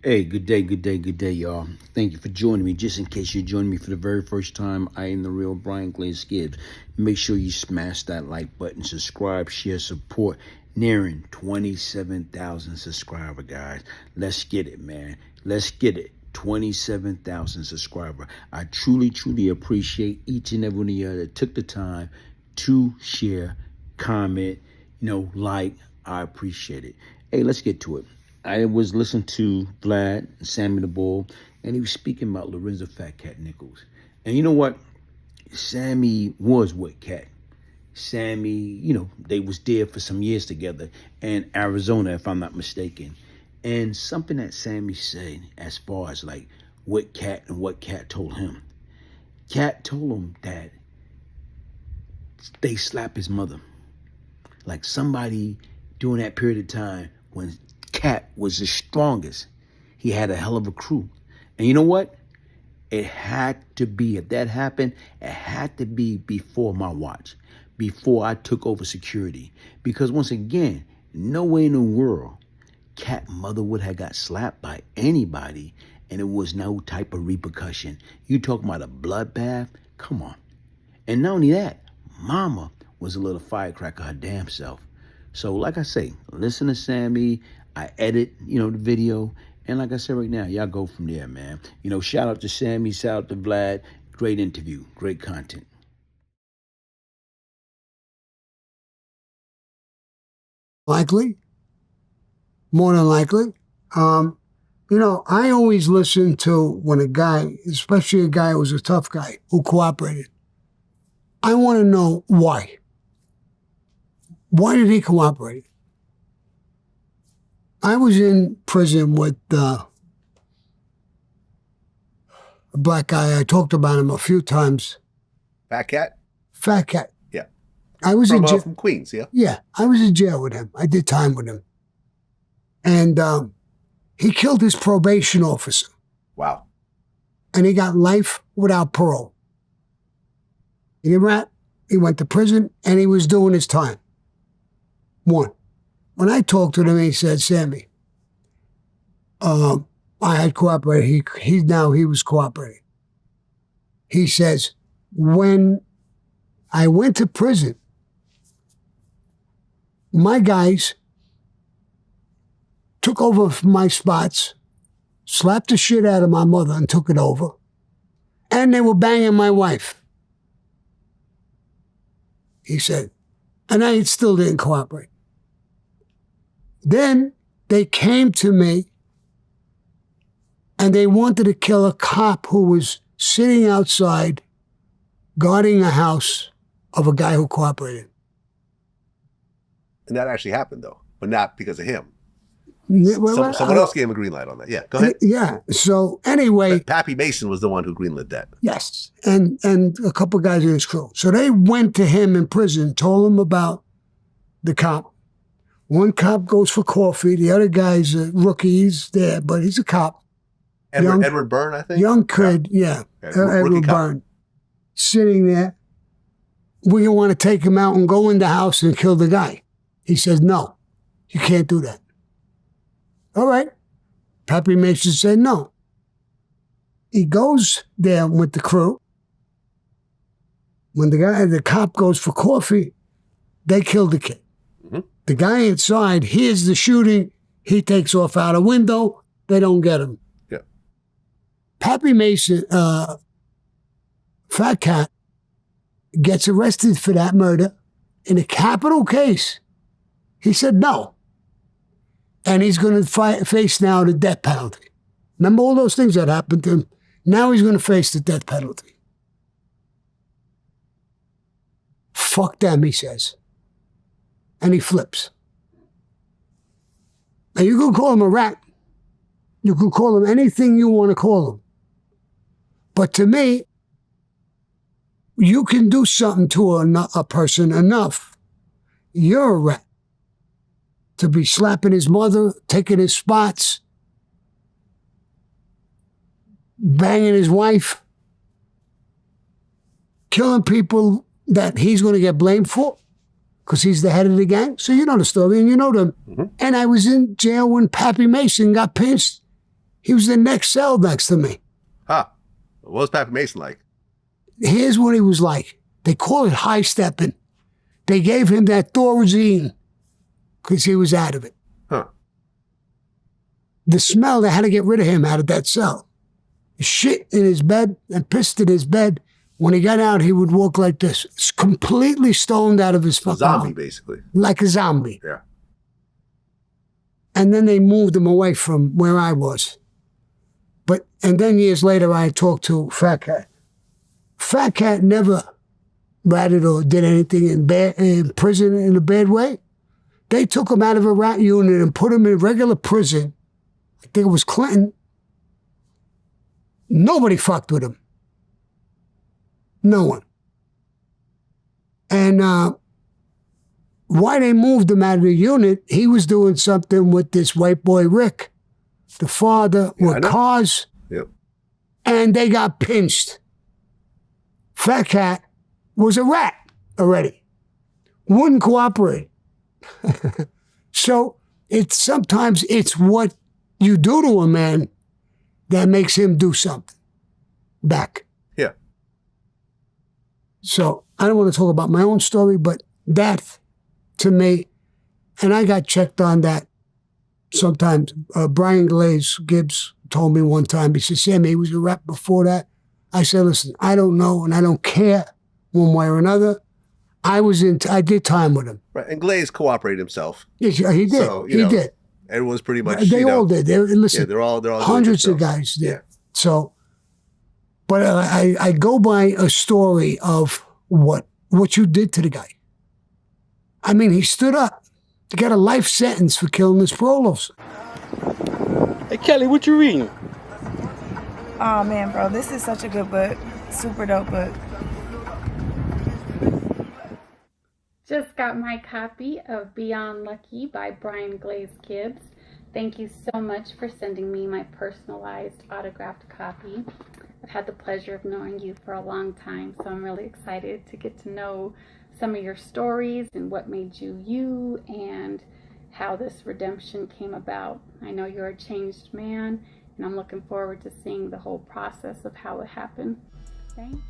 Hey, good day, y'all. Thank you for joining me. Just in case you're joining me for the very first time, I am the real Brian Glaze Gibbs. Make sure you smash that like button, subscribe, share, support. Nearing 27,000 subscriber, guys. Let's get it, man. Let's get it. 27,000 subscriber. I truly appreciate each and every one of you that took the time to share, comment, like. I appreciate it. Hey, let's get to it. I was listening to Vlad, Sammy the Bull, and he was speaking about Lorenzo Fat Cat Nichols. And you know what? Sammy was with Cat. Sammy, they was there for some years together in Arizona, if I'm not mistaken. And something that Sammy said as far as like what Cat and what Cat told him. Cat told him that they slapped his mother. Like somebody during that period of time when Cat was the strongest. He had a hell of a crew. And you know what? It had to be, if that happened, it had to be before my watch, before I took over security. Because once again, no way in the world Cat mother would have got slapped by anybody and it was no type of repercussion. You talking about a bloodbath? Come on. And not only that, mama was a little firecracker her damn self. So like I say, listen to Sammy. I edit, the video. And like I said right now, y'all go from there, man. Shout out to Sammy, shout out to Vlad. Great interview, great content. Likely. More than likely. I always listen to when a guy, especially a guy who was a tough guy, who cooperated. I want to know why. Why did he cooperate? I was in prison with a black guy. I talked about him a few times. Fat Cat? Fat Cat. Yeah. I was in jail. From Queens, yeah? Yeah, I was in jail with him. I did time with him. And he killed his probation officer. Wow. And he got life without parole. He didn't rat. He went to prison, and he was doing his time. One. When I talked to him, he said, Sammy, I had cooperated. He was cooperating. He says, when I went to prison, my guys took over my spots, slapped the shit out of my mother and took it over, and they were banging my wife. He said, and I still didn't cooperate. Then they came to me and they wanted to kill a cop who was sitting outside guarding a house of a guy who cooperated. And that actually happened, though, but not because of him. Well, someone else gave him a green light on that. Yeah, go ahead. Yeah. So anyway, but Pappy Mason was the one who greenlit that. Yes, and a couple guys in his crew. So they went to him in prison, told him about the cop. One cop goes for coffee. The other guy's a rookie. He's there, but he's a cop. Edward Byrne, I think? Young kid, yeah. Okay. Edward Byrne. Sitting there. We want to take him out and go in the house and kill the guy. He says, no, you can't do that. All right. Pappy Mason said no. He goes there with the crew. When the cop goes for coffee, they kill the kid. Mm-hmm. The guy inside hears the shooting. He takes off out a window. They don't get him. Yeah. Pappy Mason, Fat Cat, gets arrested for that murder in a capital case. He said no. And he's going to face now the death penalty. Remember all those things that happened to him? Now he's going to face the death penalty. Fuck them, he says. And he flips. Now you can call him a rat. You can call him anything you want to call him. But to me, you can do something to a person enough. You're a rat. To be slapping his mother, taking his spots, banging his wife, killing people that he's going to get blamed for because he's the head of the gang. So you know the story and you know them. Mm-hmm. And I was in jail when Pappy Mason got pinched. He was the next cell next to me. Huh. What was Pappy Mason like? Here's what he was like. They call it high stepping. They gave him that Thorazine because he was out of it. Huh. The smell, they had to get rid of him out of that cell. Shit in his bed and pissed in his bed. When he got out, he would walk like this, completely stoned out of his fucking Zombie, mind. basically. Like a zombie. Yeah. And then they moved him away from where I was. And then years later, I talked to Fat Cat. Fat Cat never ratted or did anything in prison in a bad way. They took him out of a rat unit and put him in regular prison. I think it was Clinton. Nobody fucked with him. No one. And why they moved him out of the unit, he was doing something with this white boy Rick, the father, with cars. Yep. And they got pinched. Fat Cat was a rat already. Wouldn't cooperate. So sometimes it's what you do to a man that makes him do something back. Yeah. So I don't want to talk about my own story, but that to me, and I got checked on that sometimes. Brian Gibbs told me one time, he said, Sammy, he was a rep before that. I said, listen, I don't know and I don't care one way or another. I did time with him. Right. And Glaze cooperated himself. Yeah, he did. So, he did. Everyone's pretty much. They all did. Listen, they're all hundreds of guys did. Yeah. So, but I go by a story of what you did to the guy. I mean, he stood up. He got a life sentence for killing his parole officer. Hey, Kelly, what you reading? Oh, man, bro, this is such a good book. Super dope book. Just got my copy of Beyond Lucky by Brian Glaze Gibbs. Thank you so much for sending me my personalized autographed copy. I've had the pleasure of knowing you for a long time, so I'm really excited to get to know some of your stories and what made you you and how this redemption came about. I know you're a changed man, and I'm looking forward to seeing the whole process of how it happened. Thank you.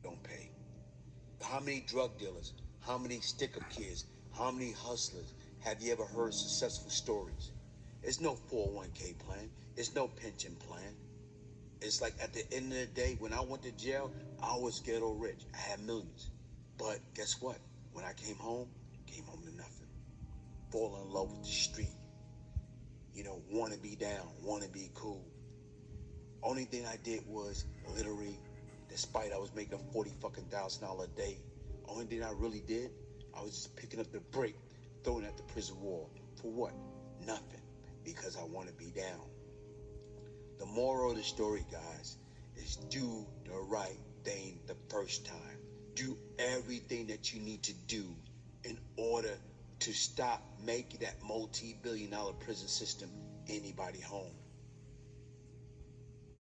Don't pay. How many drug dealers, how many stick-up kids, how many hustlers have you ever heard successful stories? There's no 401k plan. There's no pension plan. It's like at the end of the day, when I went to jail, I was ghetto rich. I had millions. But guess what? When I came home to nothing. Fall in love with the street. Want to be down, want to be cool. Only thing I did was literally, despite I was making $40,000 a day, only thing I really did, I was just picking up the brick, throwing it at the prison wall. For what? Nothing. Because I want to be down. The moral of the story, guys, is do the right thing the first time. Do everything that you need to do in order to stop making that multi-billion-dollar prison system anybody home.